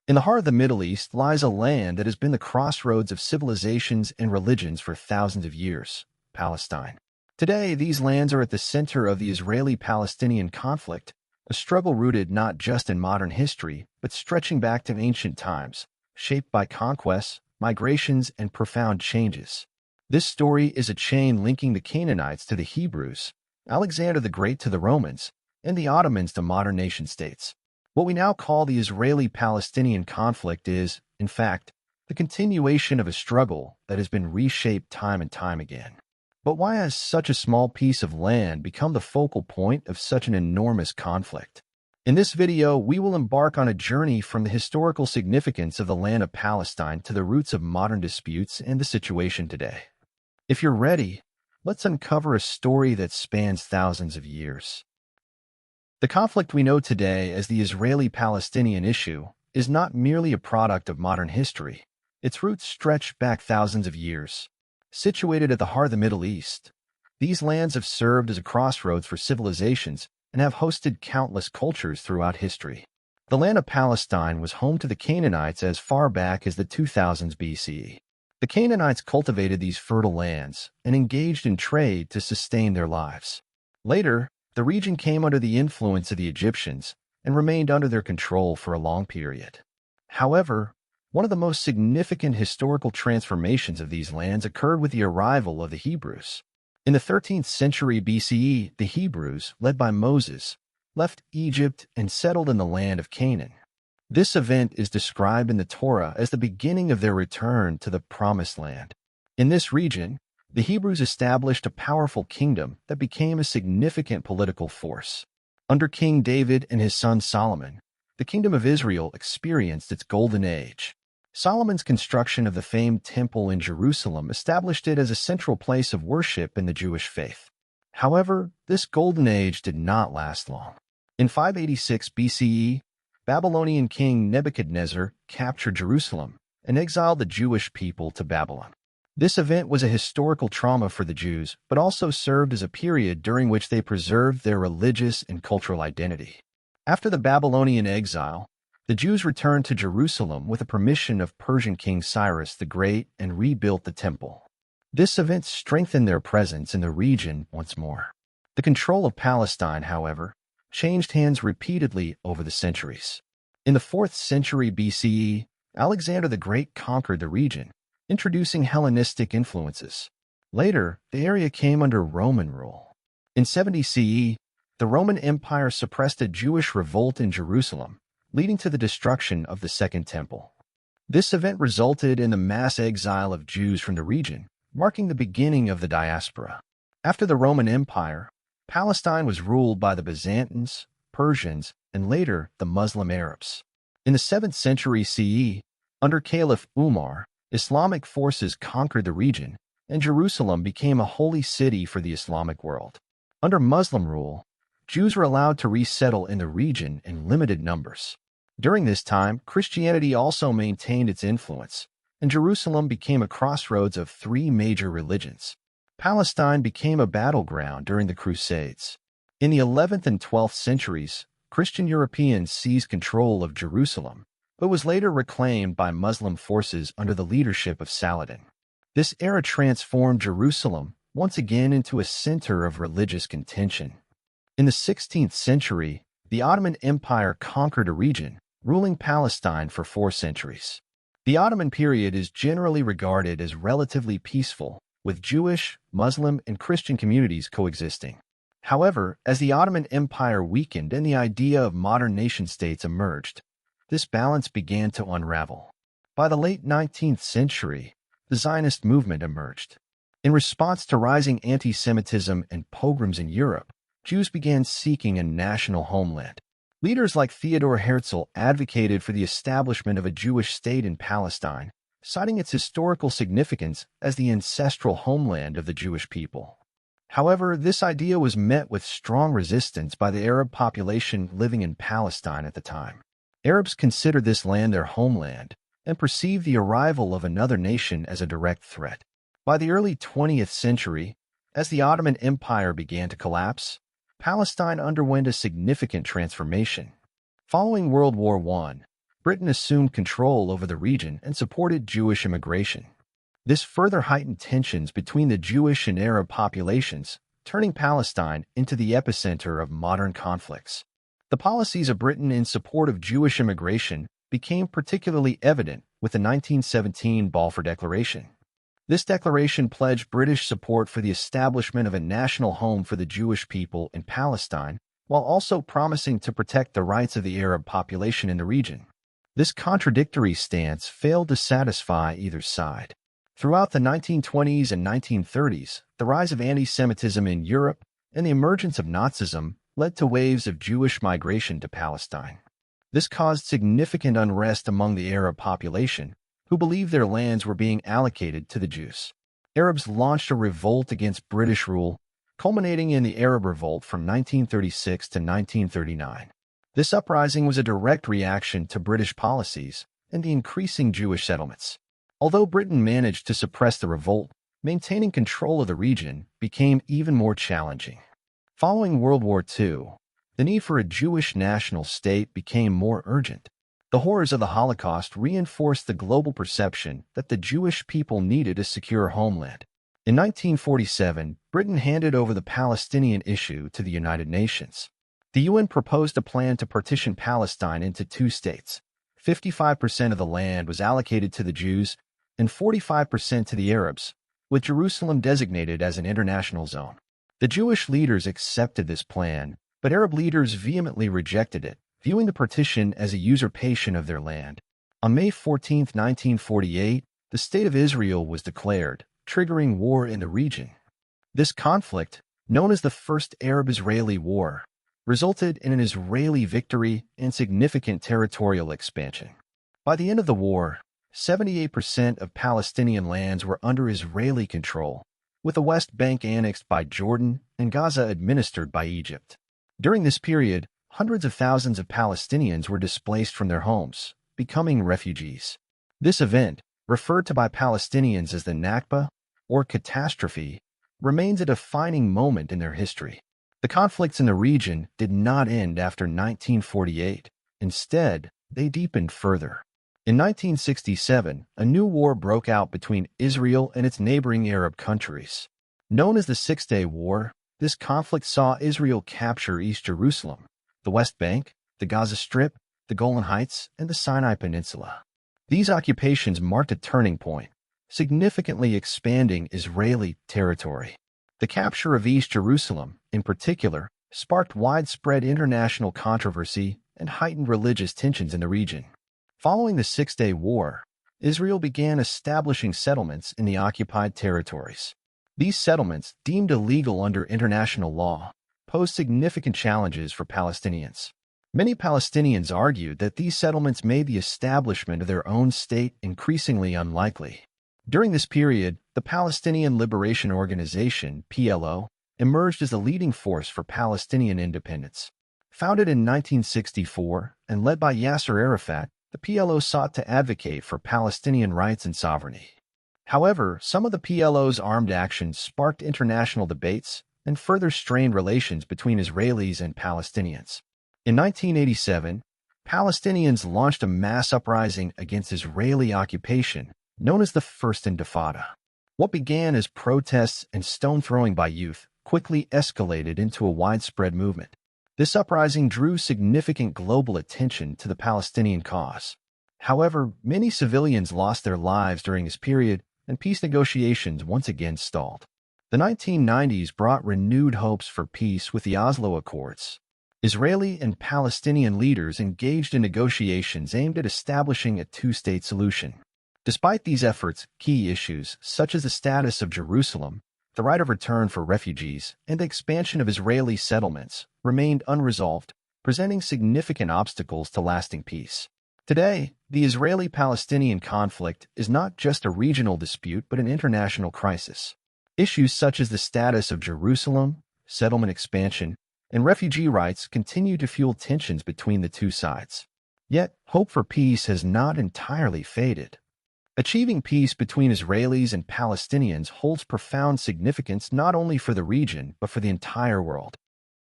In the heart of the Middle East lies a land that has been the crossroads of civilizations and religions for thousands of years, Palestine. Today, these lands are at the center of the Israeli-Palestinian conflict, a struggle rooted not just in modern history, but stretching back to ancient times, shaped by conquests, migrations, and profound changes. This story is a chain linking the Canaanites to the Hebrews, Alexander the Great to the Romans, and the Ottomans to modern nation-states. What we now call the Israeli-Palestinian conflict is, in fact, the continuation of a struggle that has been reshaped time and time again. But why has such a small piece of land become the focal point of such an enormous conflict? In this video, we will embark on a journey from the historical significance of the land of Palestine to the roots of modern disputes and the situation today. If you're ready, let's uncover a story that spans thousands of years. The conflict we know today as the Israeli-Palestinian issue is not merely a product of modern history. Its roots stretch back thousands of years. Situated at the heart of the Middle East, these lands have served as a crossroads for civilizations and have hosted countless cultures throughout history. The land of Palestine was home to the Canaanites as far back as the 2000s BCE. The Canaanites cultivated these fertile lands and engaged in trade to sustain their lives. Later, the region came under the influence of the Egyptians and remained under their control for a long period. However, one of the most significant historical transformations of these lands occurred with the arrival of the Hebrews. In the 13th century BCE, the Hebrews, led by Moses, left Egypt and settled in the land of Canaan. This event is described in the Torah as the beginning of their return to the Promised Land. In this region, the Hebrews established a powerful kingdom that became a significant political force. Under King David and his son Solomon, the kingdom of Israel experienced its golden age. Solomon's construction of the famed temple in Jerusalem established it as a central place of worship in the Jewish faith. However, this golden age did not last long. In 586 BCE, Babylonian king Nebuchadnezzar captured Jerusalem and exiled the Jewish people to Babylon. This event was a historical trauma for the Jews, but also served as a period during which they preserved their religious and cultural identity. After the Babylonian exile, the Jews returned to Jerusalem with the permission of Persian King Cyrus the Great and rebuilt the temple. This event strengthened their presence in the region once more. The control of Palestine, however, changed hands repeatedly over the centuries. In the 4th century BCE, Alexander the Great conquered the region, introducing Hellenistic influences. Later, the area came under Roman rule. In 70 CE, the Roman Empire suppressed a Jewish revolt in Jerusalem, leading to the destruction of the Second Temple. This event resulted in the mass exile of Jews from the region, marking the beginning of the diaspora. After the Roman Empire, Palestine was ruled by the Byzantines, Persians, and later the Muslim Arabs. In the 7th century CE, under Caliph Umar, Islamic forces conquered the region, and Jerusalem became a holy city for the Islamic world. Under Muslim rule, Jews were allowed to resettle in the region in limited numbers. During this time, Christianity also maintained its influence, and Jerusalem became a crossroads of three major religions. Palestine became a battleground during the Crusades. In the 11th and 12th centuries, Christian Europeans seized control of Jerusalem, but was later reclaimed by Muslim forces under the leadership of Saladin. This era transformed Jerusalem once again into a center of religious contention. In the 16th century, the Ottoman Empire conquered a region, ruling Palestine for 4 centuries. The Ottoman period is generally regarded as relatively peaceful, with Jewish, Muslim, and Christian communities coexisting. However, as the Ottoman Empire weakened and the idea of modern nation-states emerged, this balance began to unravel. By the late 19th century, the Zionist movement emerged. In response to rising anti-Semitism and pogroms in Europe, Jews began seeking a national homeland. Leaders like Theodor Herzl advocated for the establishment of a Jewish state in Palestine, citing its historical significance as the ancestral homeland of the Jewish people. However, this idea was met with strong resistance by the Arab population living in Palestine at the time. Arabs considered this land their homeland and perceived the arrival of another nation as a direct threat. By the early 20th century, as the Ottoman Empire began to collapse, Palestine underwent a significant transformation. Following World War I, Britain assumed control over the region and supported Jewish immigration. This further heightened tensions between the Jewish and Arab populations, turning Palestine into the epicenter of modern conflicts. The policies of Britain in support of Jewish immigration became particularly evident with the 1917 Balfour Declaration. This declaration pledged British support for the establishment of a national home for the Jewish people in Palestine, while also promising to protect the rights of the Arab population in the region. This contradictory stance failed to satisfy either side. Throughout the 1920s and 1930s, the rise of anti-Semitism in Europe and the emergence of Nazism led to waves of Jewish migration to Palestine. This caused significant unrest among the Arab population, who believed their lands were being allocated to the Jews. Arabs launched a revolt against British rule, culminating in the Arab Revolt from 1936 to 1939. This uprising was a direct reaction to British policies and the increasing Jewish settlements. Although Britain managed to suppress the revolt, maintaining control of the region became even more challenging. Following World War II, the need for a Jewish national state became more urgent. The horrors of the Holocaust reinforced the global perception that the Jewish people needed a secure homeland. In 1947, Britain handed over the Palestinian issue to the United Nations. The UN proposed a plan to partition Palestine into two states. 55% of the land was allocated to the Jews and 45% to the Arabs, with Jerusalem designated as an international zone. The Jewish leaders accepted this plan, but Arab leaders vehemently rejected it, viewing the partition as a usurpation of their land. On May 14, 1948, the State of Israel was declared, triggering war in the region. This conflict, known as the First Arab-Israeli War, resulted in an Israeli victory and significant territorial expansion. By the end of the war, 78% of Palestinian lands were under Israeli control, with the West Bank annexed by Jordan and Gaza administered by Egypt. During this period, hundreds of thousands of Palestinians were displaced from their homes, becoming refugees. This event, referred to by Palestinians as the Nakba, or catastrophe, remains a defining moment in their history. The conflicts in the region did not end after 1948. Instead, they deepened further. In 1967, a new war broke out between Israel and its neighboring Arab countries. Known as the Six-Day War, this conflict saw Israel capture East Jerusalem, the West Bank, the Gaza Strip, the Golan Heights, and the Sinai Peninsula. These occupations marked a turning point, significantly expanding Israeli territory. The capture of East Jerusalem, in particular, sparked widespread international controversy and heightened religious tensions in the region. Following the Six-Day War, Israel began establishing settlements in the occupied territories. These settlements, deemed illegal under international law, posed significant challenges for Palestinians. Many Palestinians argued that these settlements made the establishment of their own state increasingly unlikely. During this period, the Palestinian Liberation Organization, PLO, emerged as the leading force for Palestinian independence. Founded in 1964 and led by Yasser Arafat, the PLO sought to advocate for Palestinian rights and sovereignty. However, some of the PLO's armed actions sparked international debates and further strained relations between Israelis and Palestinians. In 1987, Palestinians launched a mass uprising against Israeli occupation, known as the First Intifada. What began as protests and stone-throwing by youth quickly escalated into a widespread movement. This uprising drew significant global attention to the Palestinian cause. However, many civilians lost their lives during this period, and peace negotiations once again stalled. The 1990s brought renewed hopes for peace with the Oslo Accords. Israeli and Palestinian leaders engaged in negotiations aimed at establishing a two-state solution. Despite these efforts, key issues, such as the status of Jerusalem, the right of return for refugees, and the expansion of Israeli settlements, remained unresolved, presenting significant obstacles to lasting peace. Today, the Israeli-Palestinian conflict is not just a regional dispute but an international crisis. Issues such as the status of Jerusalem, settlement expansion, and refugee rights continue to fuel tensions between the two sides. Yet, hope for peace has not entirely faded. Achieving peace between Israelis and Palestinians holds profound significance not only for the region but for the entire world.